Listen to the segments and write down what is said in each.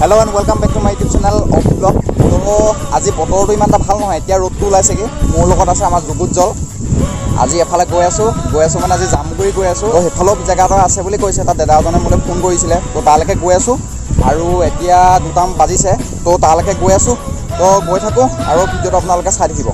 Hello and welcome back to my YouTube channel Abhi vlog. তো আজি বতৰটো ইমান এটা ভাল নহয়, এতিয়া ৰ'দটো ওলাইছেগে। মোৰ লগত আছে আমাৰ জুগুজল। আজি এফালে গৈ আছো মানে আজি জামগুৰি গৈ আছো। তো হেফালো জেগা এটা আছে বুলি কৈছে, তাত দাদাজনে মোলে ফোন কৰিছিলে। তো তালৈকে গৈ আছো আৰু এতিয়া 2টামান বাজিছে। তো তালৈকে গৈ আছো। তো গৈ থাকো আৰু ভিডিঅ'টো আপোনালোকে চাই থাকিব।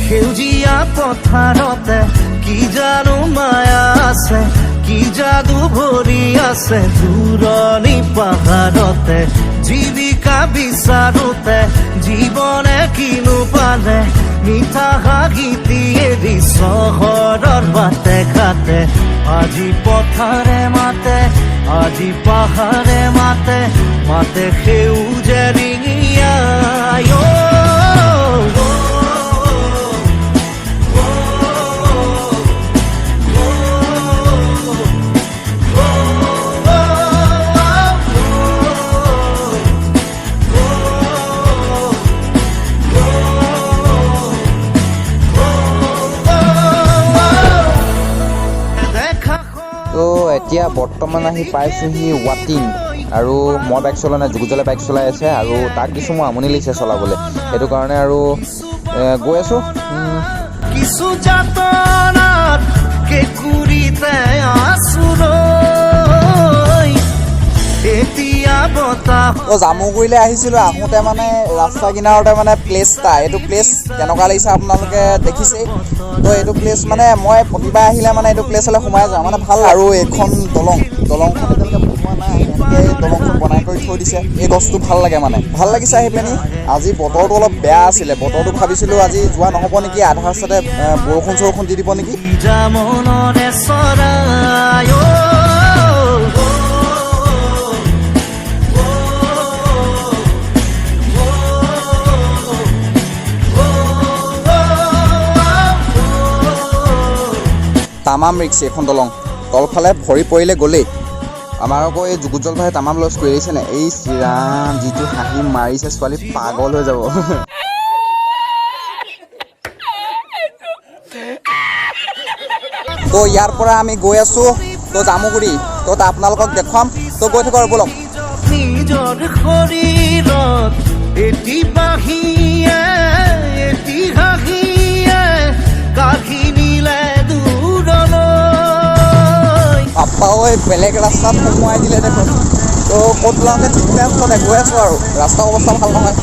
সেউজীয়া পথাৰতে কি জানো মায়া আছে, কি যাদু ভৰি আছে দূৰণি পাহাৰতে, জীৱিকা বিচাৰোতে জীৱনে কিনো পালে, মিঠা হাঁহিটি এৰি চহৰৰ বাটে ঘাটে, আজি পথাৰে মাতে, আজি পাহাৰে মাতে, মাতে সেউজে ৰিঙিয়া। তো এতিয়া বৰ্তমান আহি পাইছোহি ৱাটিং আৰু মই বাইক চলোৱা নাই, জুগুজলে বাইক চলাই আছে আৰু তাক কিছু মই আমনি লাগিছে চলাবলৈ, সেইটো কাৰণে আৰু গৈ আছো। কিছু যাতনাত কেকুৰিতে আছো এতিয়া বতাহ। তো জামুগুৰিলৈ আহিছিলোঁ, আহোঁতে মানে ৰাস্তা কিনাৰতে মানে প্লেচ এটা, এইটো প্লেচ কেনেকুৱা লাগিছে আপোনালোকে দেখিছেই। তো এইটো প্লেচ মানে মই প্ৰতিবাৰ আহিলে মানে এইটো প্লেচলৈ সোমাই যাওঁ, মানে ভাল। আৰু এইখন দলংখন এতিয়ালৈকে বনোৱা নাই, এনেকৈ দলংখন বনাই কৰি থৈ দিছে। এই গছটো ভাল লাগে, মানে ভাল লাগিছে আহি পেনি। আজি বতৰটো অলপ বেয়া আছিলে, বতৰটো ভাবিছিলোঁ আজি যোৱা নহ'ব নেকি, আধা ৰাস্তাতে বৰষুণ দি দিব নেকি। তামাম ৰিক্সি এখন দলং, তলফালে ভৰি পৰিলে গ'লেই। আমাৰ আকৌ এই জুগুজল ভাই তামাম লছ কৰি দিছে নে, এই শ্ৰীৰাম যিটো হাঁহি মাৰিছে, ছোৱালী পাগল হৈ যাব। তো ইয়াৰ পৰা আমি গৈ আছো তো জামুগুৰি, তো আপোনালোকক দেখুৱাম। তো গৈ থাকো আৰু বলক। নিজৰ শৰীৰত এটি বাহিয়ে এটি হাঁহিয়ে কাঢ়ি নিলে আপ্পাও বেলেগ ৰাস্তাত সোমোৱাই দিলে দেখোন। তো ক'ত ওলাওঁতে ঠিক নাই, গৈ আছো আৰু ৰাস্তাৰ অৱস্থা ভাল নহয়।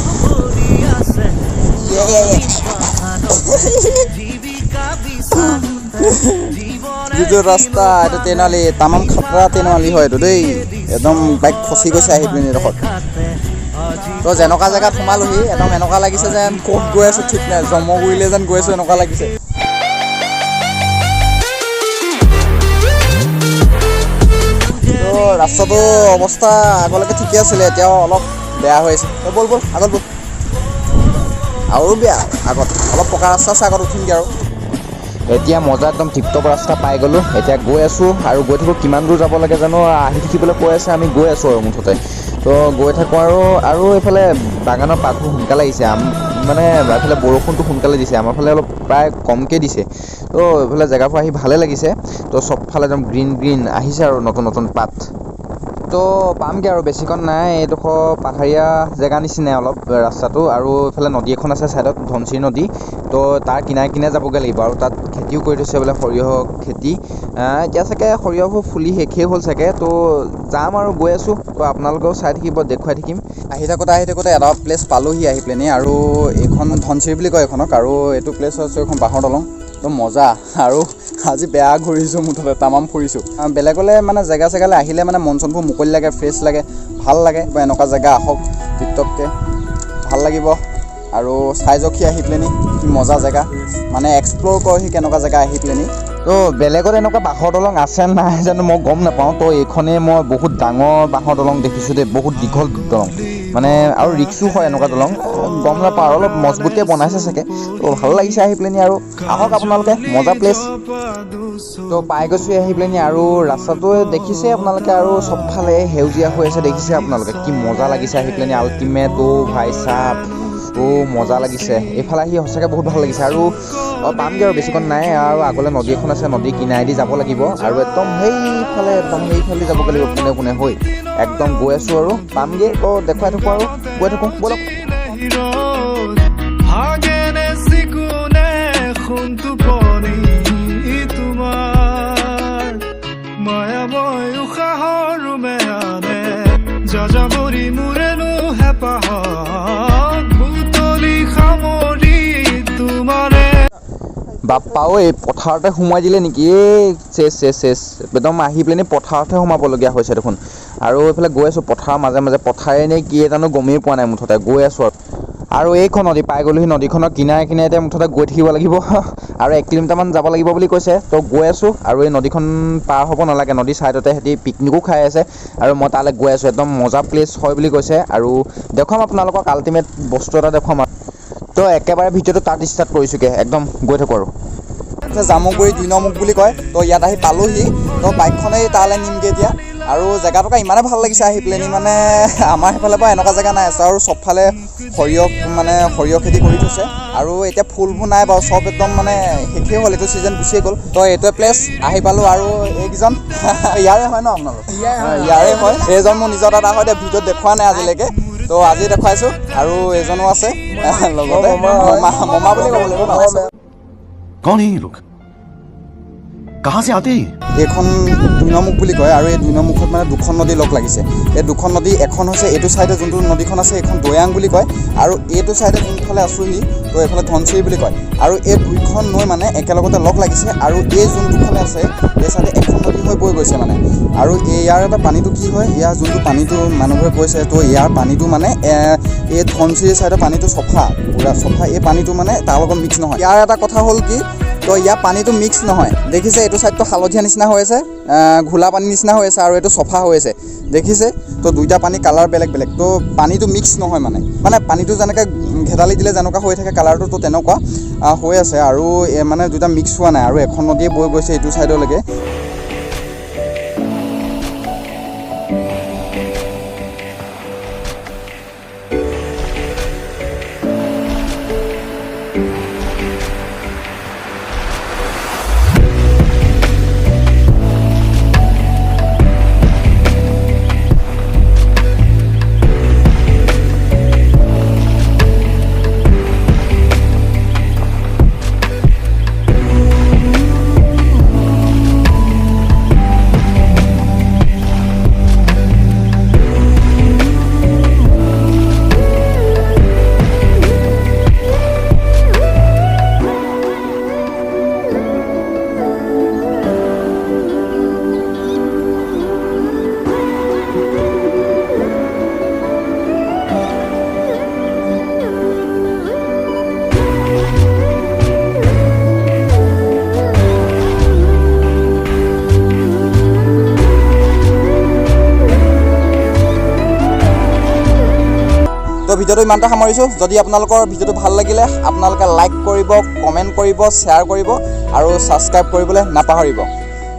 যিটো ৰাস্তা এইটো ট্ৰেইনালি, তামাম খাতৰা ট্ৰেইনালি হয় এইটো দেই, একদম বাইক খচি গৈছে আহি পিনি এডোখৰত। তো যেনেকুৱা জেগাত সোমালোহি, একদম এনেকুৱা লাগিছে যেন ক'ত গৈ আছো ঠিক নাই, জমগুৰিলৈ যেন গৈ আছো এনেকুৱা লাগিছে। তো ৰাস্তাটো অৱস্থা আগলৈকে ঠিকে আছিলে, এতিয়াও অলপ বেয়া হৈ আছে। তো ব'ল আগত ব'ল, আৰু বেয়া আগত অলপ পকা ৰাস্তা আছে, আগত উঠিমগৈ আৰু। এতিয়া মজা একদম টিপটপ ৰাস্তা পাই গ'লোঁ, এতিয়া গৈ আছোঁ আৰু গৈ থাকোঁ। কিমান দূৰ যাব লাগে জানো, আহি থাকিবলৈ কৈ আছে, আমি গৈ আছোঁ আৰু মুঠতে। তো গৈ থাকোঁ আৰু এইফালে বাগানৰ পাতবোৰ সোনকালে আহিছে, মানে এইফালে বৰষুণটো সোনকালে দিছে, আমাৰ ফালে অলপ প্ৰায় কমকৈ দিছে। তো এইফালে জেগাবোৰ আহি ভালে লাগিছে। তো চবফালে একদম গ্ৰীণ আহিছে আৰু নতুন পাত। তো পামগৈ আৰু বেছিকণ নাই, এইডোখৰ পাহাৰীয়া জেগা নিচিনাই অলপ ৰাস্তাটো, আৰু এইফালে নদী এখন আছে ছাইডত, ধনশিৰি নদী। তো তাৰ কিনাৰে যাবগৈ লাগিব, আৰু তাত খেতিও কৰি থৈছে বোলে, সৰিয়হ খেতি। এতিয়া চাগে সৰিয়হবোৰ ফুলি শেষেই হ'ল চাগে। তো যাম আৰু গৈ আছোঁ, তো আপোনালোকেও চাই থাকিব, দেখুৱাই থাকিম। আহি থাকোঁতে এটা প্লেচ পালোহি আহি পেলাইনি, আৰু এইখন ধনশিৰি বুলি কয় এইখনক, আৰু এইটো প্লেচ হৈছে এইখন বাঁহৰ দলং। তো মজা, আৰু আজি বেয়া ঘূৰিছোঁ, মুঠতে তামাম ফুৰিছোঁ। বেলেগলৈ মানে জেগালৈ আহিলে মানে মন চনবোৰ মুকলি লাগে, ফ্ৰেছ লাগে, ভাল লাগে। এনেকুৱা জেগা আহক, টিপটপকৈ ভাল লাগিব। আৰু চাই জখি আহি পেলাইনি কি মজা জেগা, মানে এক্সপ্ল'ৰ কৰোঁ কেনেকুৱা জেগা আহি পেলাইনি। তো বেলেগত এনেকুৱা বাঁহৰ দলং আছে নাই জানো মই গম নাপাওঁ। তো এইখনেই মই বহুত ডাঙৰ বাঁহৰ দলং দেখিছোঁ দেই, বহুত দীঘল দলং, মানে আৰু ৰিক্সো হয় এনেকুৱা দলং, গম নাপাওঁ, আৰু অলপ মজবুতিয়ে বনাইছে চাগে। তো ভাল লাগিছে আহি পেলাইনি, আৰু আহক আপোনালোকে, মজা প্লেচ। তো পাই গৈছোঁ আহি পেলাইনি, আৰু ৰাস্তাটো দেখিছে আপোনালোকে, আৰু চবফালে সেউজীয়া হৈ আছে, দেখিছে আপোনালোকে কি মজা লাগিছে আহি পেলাইনি। আল্টিমেট ভাই চাপ, মজা লাগিছে। এইফালে আহি সঁচাকৈ বহুত ভাল লাগিছে, আৰু পামগৈ আৰু বেছিকণ নাই, আৰু আগলৈ নদী এখন আছে, নদী কিনাৰেদি যাব লাগিব, আৰু একদম সেইফালে যাবগৈ লাগিব, কোনে হৈ একদম গৈ আছোঁ আৰু পামগৈ তো দেখুৱাই থাকোঁ আৰু গৈ থাকোঁ ব'লক ভাগেনে চিকুনে খুন্তু পনি তোমাৰ মায়াময় উশাহৰ মেয়ানে যাযাবৰী মোৰেনো হেঁপাহত বুটলি সামৰি তোমাৰে বাপ্পাও এই পথাৰতে সোমাই দিলে নেকি এই চেচ একদম আহি পেলাই পথাৰতে সোমাবলগীয়া হৈছে দেখোন আৰু এইফালে গৈ আছোঁ পথাৰৰ মাজে মাজে পথাৰে নে কি জানো গমেই পোৱা নাই মুঠতে গৈ আছোঁ আৰু এইখন নদী পাই গ'লোহি নদীখনৰ কিনাৰে কিনাৰে মুঠতে গৈ থাকিব লাগিব আৰু 1 কিলোমিটাৰমান যাব লাগিব বুলি কৈছে তো গৈ আছোঁ আৰু এই নদীখন পাৰ হ'ব নালাগে নদীৰ ছাইডতে সিহঁতি পিকনিকো খাই আছে আৰু মই তালৈ গৈ আছোঁ একদম মজা প্লেচ হয় বুলি কৈছে আৰু দেখুৱাম আপোনালোকক আল্টিমেট বস্তু এটা দেখুৱাম তো একেবাৰে ভিডিঅ'টো তাত ষ্টাৰ্ট কৰিছোঁগৈ একদম গৈ থাকোঁ আৰু জামুগুৰি 2 নং মুখ বুলি কয় তো ইয়াত আহি পালোহি তো বাইকখনেই তালৈ নিমগৈ এতিয়া আৰু জেগাটুকা ইমানে ভাল লাগিছে আহি পেলাই মানে আমাৰ সেইফালে পৰা এনেকুৱা জেগা নাই আছে আৰু চবফালে সৰিয়হ খেতি কৰি থৈছে আৰু এতিয়া ফুলবোৰ নাই বাৰু চব একদম মানে শেষেই হ'ল এইটো ছিজন গুচিয়ে গ'ল তো এইটোৱে প্লেচ আহি পালোঁ আৰু এইকেইজন ইয়াৰে হয় ন আপোনালোক ইয়াৰে হয় এইজন মোৰ নিজৰ দাদা হয় ভিডিঅ'ত দেখুওৱা নাই আজিলৈকে তো আজি দেখুৱাইছোঁ আৰু এজনো আছে লগতে মমা বুলি ক'ব লাগিব कौन है ये लोग कहाँ से आते हैं এইখন 2 নং মুখ বুলি কয় আৰু এই 2 নং মুখত মানে দুখন নদী লগ লাগিছে এই দুখন নদী এখন হৈছে এইটো চাইডে যোনটো নদীখন আছে এইখন দৈয়াং বুলি কয় আৰু এইটো চাইডে যোনফালে আছোহি তো এইফালে ধনচিৰি বুলি কয় আৰু এই দুইখন নৈ মানে একেলগতে লগ লাগিছে আৰু এই যোনটোখনে আছে এই চাইডে এখন নদী হৈ বৈ গৈছে মানে আৰু ইয়াৰ এটা পানীটো কি হয় ইয়াৰ যোনটো পানীটো মানুহে কৈছে তো ইয়াৰ পানীটো মানে এই ধনচিৰি চাইডৰ পানীটো চফা পুৰা চফা এই পানীটো মানে তাৰ লগত মিক্স নহয় ইয়াৰ এটা কথা হ'ল কি তো ইয়াৰ পানীটো মিক্স নহয় দেখিছে এইটো চাইডটো হালধীয়া নিচিনা হৈ আছে ঘোলা পানী নিচিনা হৈ আছে আৰু এইটো চফা হৈ আছে দেখিছে তো দুইটা পানী কালাৰ বেলেগ বেলেগ তো পানীটো মিক্স নহয় মানে পানীটো যেনেকৈ ঘেদালি দিলে যেনেকুৱা হৈ থাকে কালাৰটো তো তেনেকুৱা হৈ আছে আৰু মানে দুটা মিক্স হোৱা নাই আৰু এখন নদীয়ে বৈ গৈছে এইটো চাইডলৈকে তো ভিডিঅ'টো ইমানটা সামৰিছোঁ যদি আপোনালোকৰ ভিডিঅ'টো ভাল লাগিলে আপোনালোকে লাইক কৰিব কমেণ্ট কৰিব শ্বেয়াৰ কৰিব আৰু ছাবস্ক্ৰাইব কৰিবলৈ নাপাহৰিব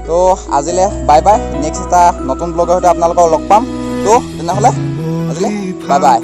তো আজিলৈ বাই বাই নেক্সট এটা নতুন ব্লগৰ সৈতে আপোনালোকক লগ পাম তো তেনেহ'লে আজিলৈ বাই বাই